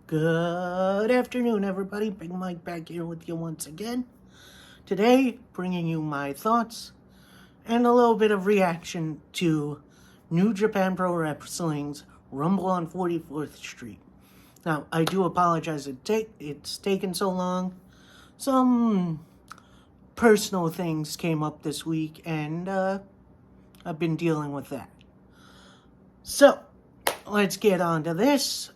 Good afternoon, everybody. Big Mike back here with you once again. Today, bringing you my thoughts and a little bit of reaction to New Japan Pro Wrestling's Rumble on 44th Street. Now, I do apologize it's taken so long. Some personal things came up this week, and I've been dealing with that. So, let's get on to this.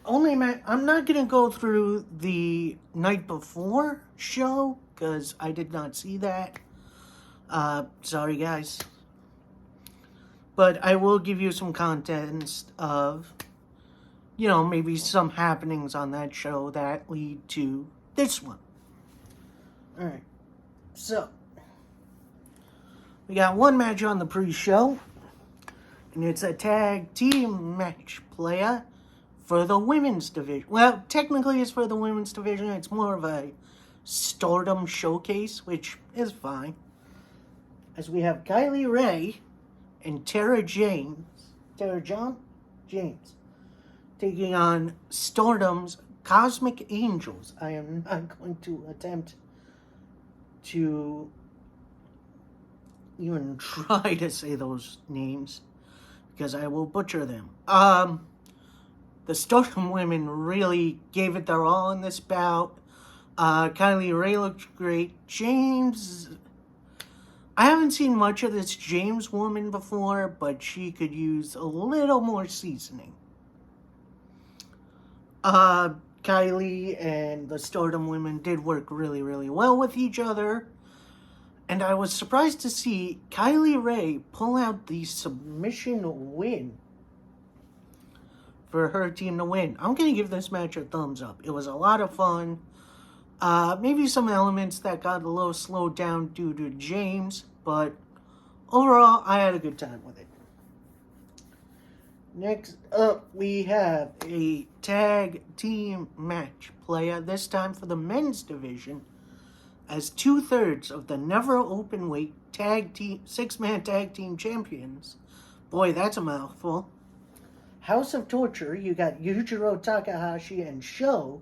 I'm not going to go through the night before show because I did not see that. Sorry, guys. But I will give you some context of, maybe some happenings on that show that lead to this one. Alright. So, we got one match on the pre-show. And it's a tag team match, playa, for the women's division. Well, technically it's for the women's division. It's more of a Stardom showcase, which is fine. As we have Kylie Ray and Tara James taking on Stardom's Cosmic Angels. I am not going to attempt to even try to say those names because I will butcher them. The Stardom women really gave it their all in this bout. Kylie Ray looked great. James, I haven't seen much of this James woman before, but she could use a little more seasoning. Kylie and the Stardom women did work really, really well with each other. And I was surprised to see Kylie Ray pull out the submission win for her team to win. I'm going to give this match a thumbs up. It was a lot of fun. Maybe some elements that got a little slowed down due to James, but overall, I had a good time with it. Next up, we have a tag team match playa, this time for the men's division, as 2/3 of the never open weight six-man tag team champions. Boy, that's a mouthful. House of Torture, you got Yujiro Takahashi and Sho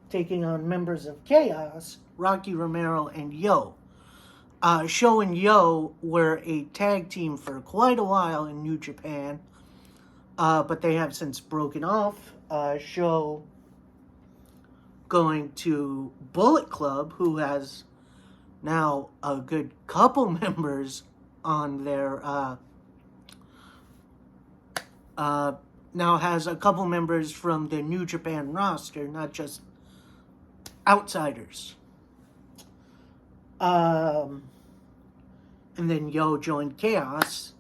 taking on members of Chaos, Rocky Romero and Yo. Sho and Yo were a tag team for quite a while in New Japan, but they have since broken off. Sho going to Bullet Club, who has now a good couple members on their now has a couple members from the New Japan roster, not just outsiders. And then Yo joined Chaos.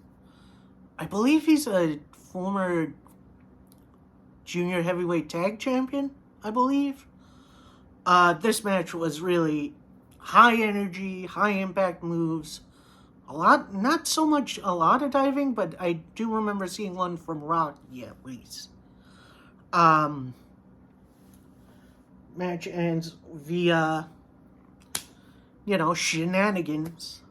I believe he's a former junior heavyweight tag champion, I believe. This match was really high energy, high impact moves. Not so much a lot of diving, but I do remember seeing one from Rocky at least. Match ends via, shenanigans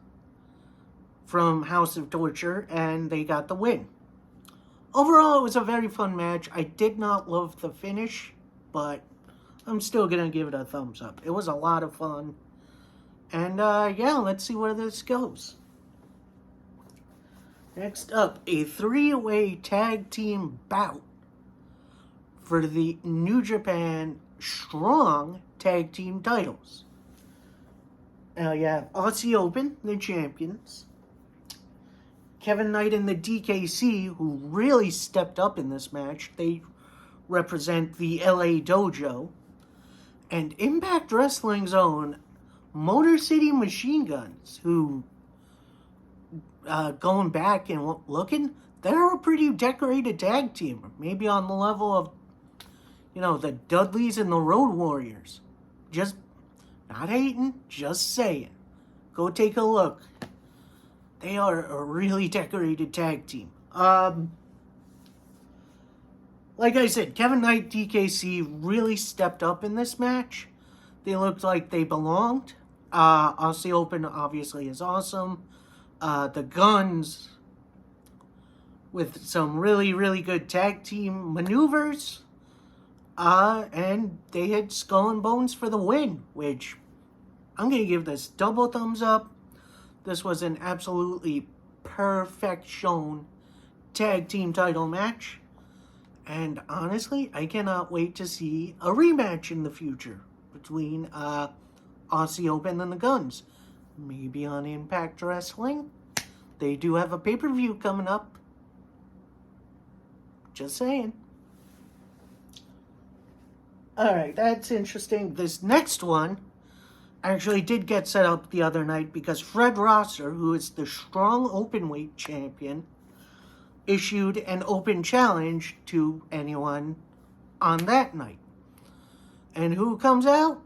from House of Torture, and they got the win. Overall, it was a very fun match. I did not love the finish, but I'm still going to give it a thumbs up. It was a lot of fun. And, let's see where this goes. Next up, a 3-way tag team bout for the New Japan Strong Tag Team titles. Now you have Aussie Open, the champions. Kevin Knight and the DKC, who really stepped up in this match. They represent the LA Dojo. And Impact Wrestling's own Motor City Machine Guns, who, going back and looking, they're a pretty decorated tag team. Maybe on the level of, the Dudleys and the Road Warriors. Just not hating, just saying. Go take a look. They are a really decorated tag team. Like I said, Kevin Knight, DKC really stepped up in this match. They looked like they belonged. Aussie Open obviously is awesome. The Guns with some really, really good tag team maneuvers. And they hit Skull and Bones for the win, which I'm going to give this double thumbs up. This was an absolutely perfect shown tag team title match. And honestly, I cannot wait to see a rematch in the future between Aussie Open and the Guns. Maybe on Impact Wrestling. They do have a pay-per-view coming up. Just saying. Alright, that's interesting. This next one actually did get set up the other night because Fred Rosser, who is the strong openweight champion, issued an open challenge to anyone on that night. And who comes out?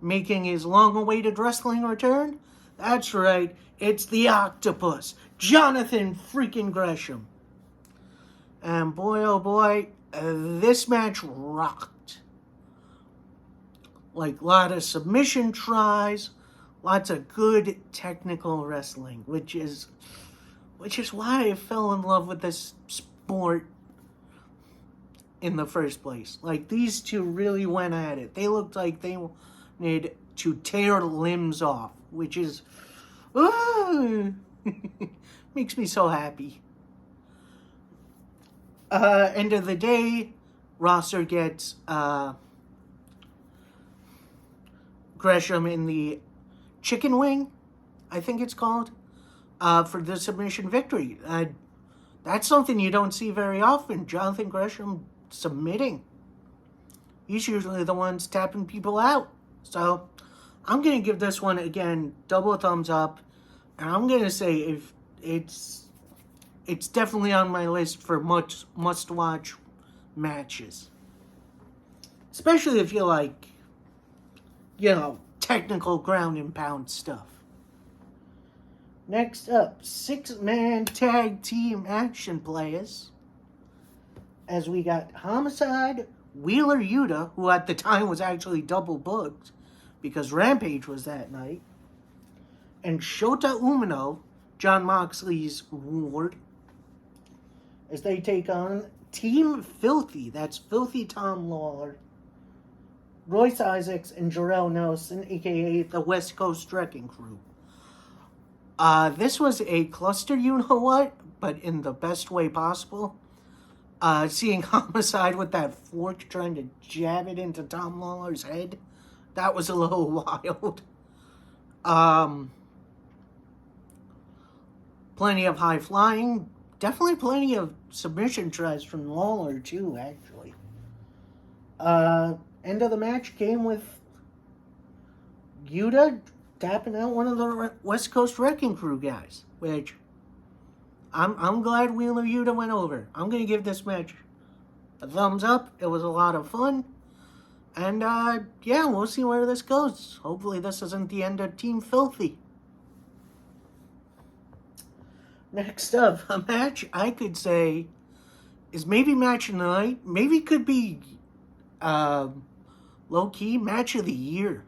Making his long-awaited wrestling return? That's right, it's the Octopus, Jonathan freaking Gresham. And boy, oh boy, this match rocked. Like, a lot of submission tries, lots of good technical wrestling, which is why I fell in love with this sport in the first place. Like, these two really went at it. They looked like they wanted to tear limbs off, which is, makes me so happy. End of the day, Rosser gets, Gresham in the chicken wing, I think it's called, for the submission victory. That's something you don't see very often. Jonathan Gresham submitting. He's usually the ones tapping people out. So I'm going to give this one, again, double thumbs up. And I'm going to say if it's definitely on my list for must-watch matches. Especially if you like, technical ground and pound stuff. Next up, 6-man tag team action players. As we got Homicide, Wheeler Yuta, who at the time was actually double booked because Rampage was that night, and Shota Umino, Jon Moxley's ward, as they take on Team Filthy. That's Filthy Tom Lawler, Royce Isaacs, and Jarrell Nelson, a.k.a. the West Coast Wrecking Crew. This was a cluster, you-know-what, but in the best way possible. Seeing Homicide with that fork trying to jab it into Tom Lawler's head, that was a little wild. Plenty of high flying, definitely plenty of submission tries from Lawler too, actually. End of the match came with Yuta tapping out one of the West Coast Wrecking Crew guys, which I'm glad Wheeler Yuta went over. I'm going to give this match a thumbs up. It was a lot of fun. And, yeah, we'll see where this goes. Hopefully this isn't the end of Team Filthy. Next up, a match I could say is maybe match of the night. Maybe could be low-key match of the year.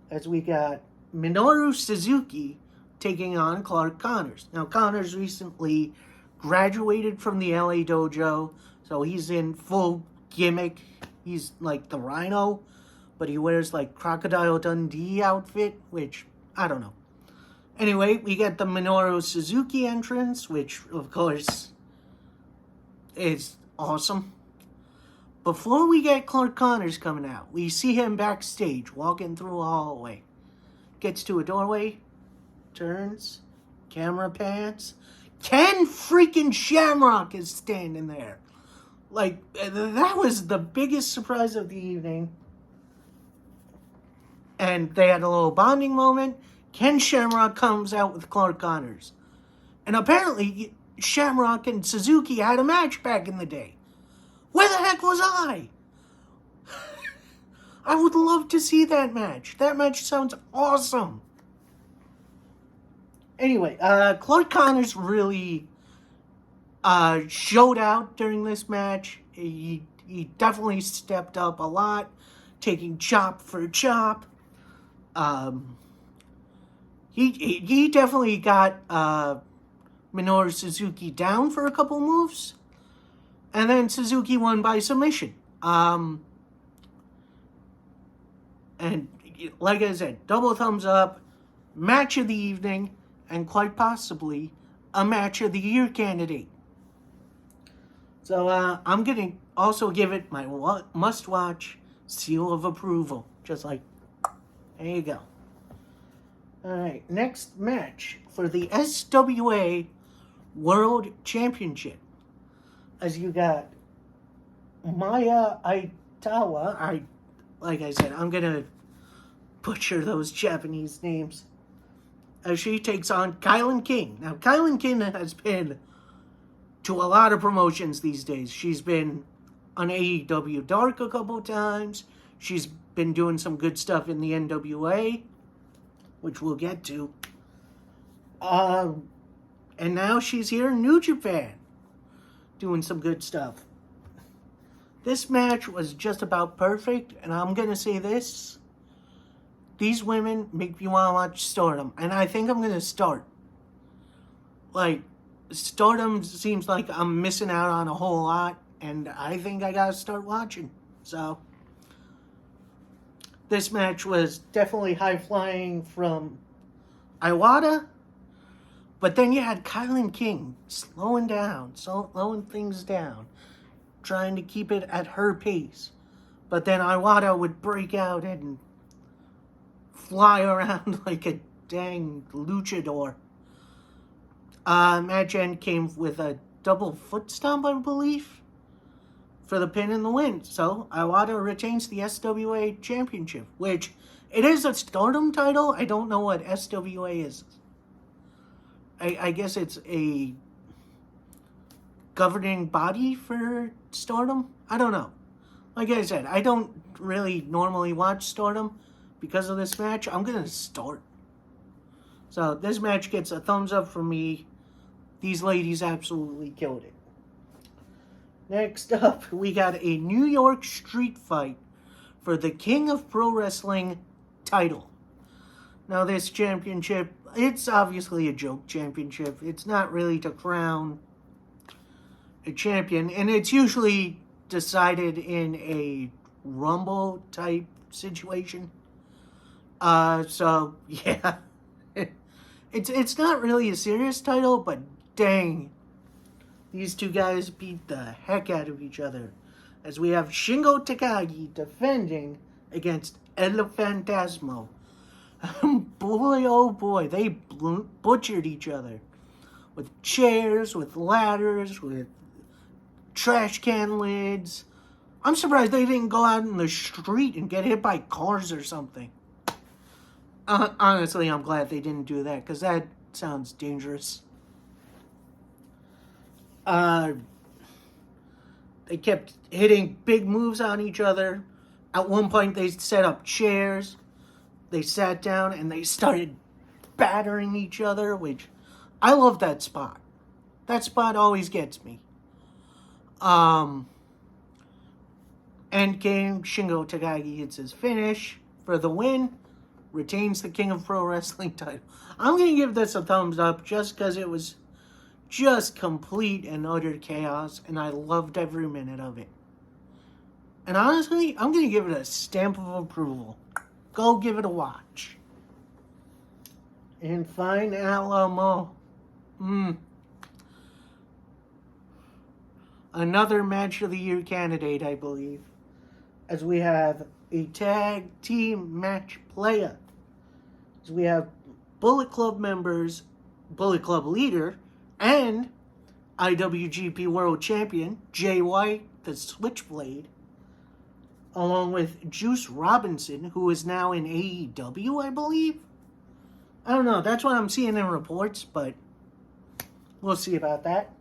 As we got Minoru Suzuki taking on Clark Connors. Now, Connors recently graduated from the LA Dojo, so he's in full gimmick. He's like the Rhino, but he wears like Crocodile Dundee outfit, which, I don't know. Anyway, we get the Minoru Suzuki entrance, which, of course, is awesome. Before we get Clark Connors coming out, we see him backstage, walking through a hallway. Gets to a doorway, turns, camera pans. Ken freaking Shamrock is standing there. Like, that was the biggest surprise of the evening. And they had a little bonding moment. Ken Shamrock comes out with Clark Connors. And apparently, Shamrock and Suzuki had a match back in the day. Where the heck was I? I would love to see that match. That match sounds awesome. Anyway, Clark Connors really showed out during this match. He definitely stepped up a lot, taking chop for chop. He definitely got Minoru Suzuki down for a couple moves. And then Suzuki won by submission. And like I said, double thumbs up, match of the evening, and quite possibly a match of the year candidate. So I'm going to also give it my must-watch seal of approval. Just like, there you go. All right, next match for the SWA World Championship. As you got Maya Aitawa. Like I said, I'm going to butcher those Japanese names. As she takes on Kylan King. Now, Kylan King has been to a lot of promotions these days. She's been on AEW Dark a couple times. She's been doing some good stuff in the NWA, which we'll get to. And now she's here in New Japan, doing some good stuff. This match was just about perfect, and I'm going to say this. These women make me want to watch Stardom, and I think I'm going to start. Like, Stardom seems like I'm missing out on a whole lot, and I think I got to start watching. So, this match was definitely high-flying from Iwata, but then you had Kylan King slowing things down, trying to keep it at her pace. But then Iwata would break out and fly around like a dang luchador. Match end came with a double foot stomp, I believe, for the pin and the win. So Iwata retains the SWA Championship, which it is a Stardom title. I don't know what SWA is. I guess it's a governing body for Stardom. I don't know. Like I said, I don't really normally watch Stardom. Because of this match, I'm going to start. So, this match gets a thumbs up from me. These ladies absolutely killed it. Next up, we got a New York street fight for the King of Pro Wrestling title. Now, this championship, it's obviously a joke championship. It's not really to crown a champion. And it's usually decided in a Rumble type situation. So, yeah. It's not really a serious title, but dang. These two guys beat the heck out of each other. As we have Shingo Takagi defending against El Fantasmo. Boy, oh boy, they butchered each other. With chairs, with ladders, with trash can lids. I'm surprised they didn't go out in the street and get hit by cars or something. Honestly, I'm glad they didn't do that, because that sounds dangerous. They kept hitting big moves on each other. At one point, they set up chairs. They sat down, and they started battering each other, which I love that spot. That spot always gets me. End game, Shingo Takagi hits his finish for the win. Retains the King of Pro Wrestling title. I'm going to give this a thumbs up just because it was just complete and utter chaos, and I loved every minute of it. And honestly, I'm going to give it a stamp of approval. Go give it a watch. And Fine Alamo. Another match of the year candidate, I believe. As we have a tag team match player. So we have Bullet Club members, Bullet Club leader, and IWGP World Champion, Jay White, the Switchblade, along with Juice Robinson, who is now in AEW, I believe. I don't know, that's what I'm seeing in reports, but we'll see about that.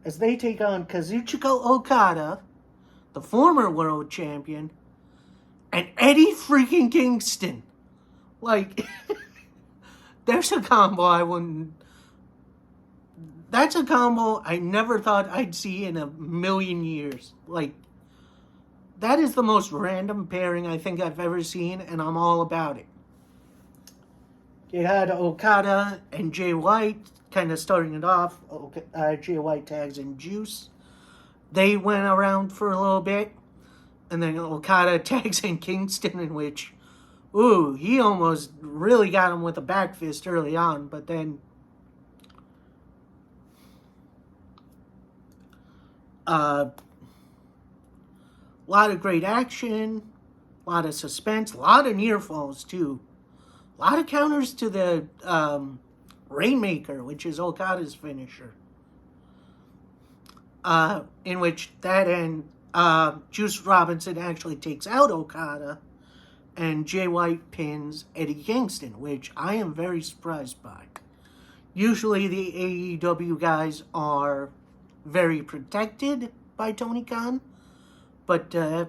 As they take on Kazuchika Okada, the former world champion, and Eddie freaking Kingston. Like, there's a combo that's a combo I never thought I'd see in a million years. Like, that is the most random pairing I think I've ever seen, and I'm all about it. You had Okada and Jay White kind of starting it off, Jay White tags in Juice. They went around for a little bit. And then Okada tags in Kingston, in which, he almost really got him with a back fist early on. But then a lot of great action, a lot of suspense, a lot of near falls too. A lot of counters to the Rainmaker, which is Okada's finisher. In which that end, Juice Robinson actually takes out Okada, and Jay White pins Eddie Kingston, which I am very surprised by. Usually the AEW guys are very protected by Tony Khan, but to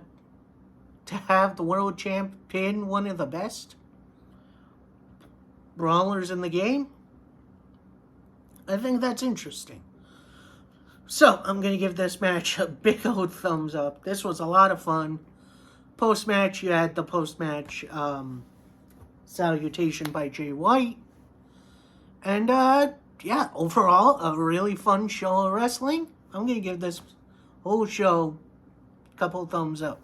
have the world champ pin one of the best brawlers in the game, I think that's interesting. So, I'm going to give this match a big old thumbs up. This was a lot of fun. Post-match, you had the post-match salutation by Jay White. And, overall, a really fun show of wrestling. I'm going to give this whole show a couple thumbs up.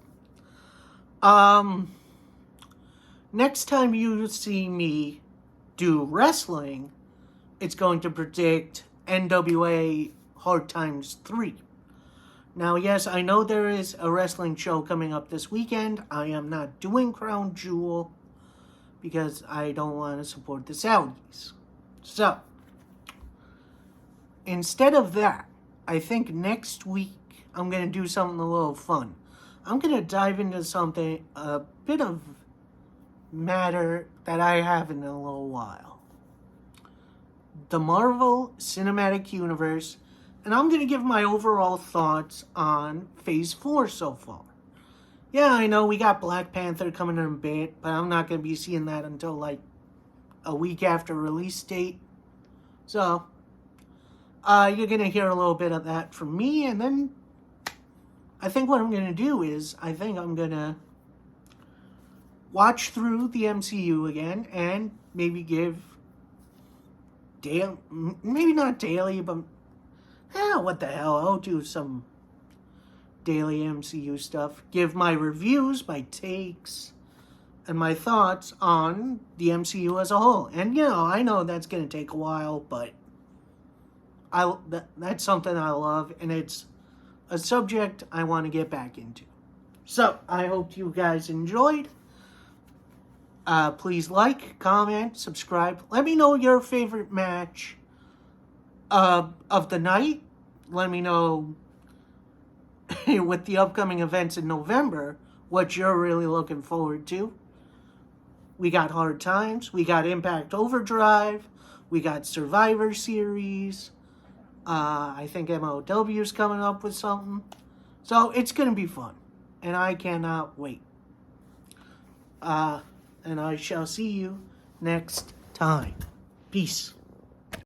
Next time you see me do wrestling, it's going to predict NWA Hard Times 3. Now, yes, I know there is a wrestling show coming up this weekend. I am not doing Crown Jewel because I don't want to support the Saudis. So, instead of that, I think next week I'm going to do something a little fun. I'm going to dive into something, a bit of matter that I haven't in a little while. The Marvel Cinematic Universe. And I'm going to give my overall thoughts on Phase 4 so far. Yeah, I know we got Black Panther coming in a bit, but I'm not going to be seeing that until like a week after release date. So, you're going to hear a little bit of that from me, and then I think what I'm going to do is, I think I'm going to watch through the MCU again, and maybe give maybe not daily, but what the hell, I'll do some daily MCU stuff. Give my reviews, my takes, and my thoughts on the MCU as a whole. And, I know that's going to take a while, but that's something I love, and it's a subject I want to get back into. So, I hope you guys enjoyed. Please like, comment, subscribe. Let me know your favorite match of the night. Let me know with the upcoming events in November what you're really looking forward to. We got Hard Times. We got Impact Overdrive. We got Survivor Series. I think MLW's coming up with something. So it's going to be fun. And I cannot wait. And I shall see you next time. Peace.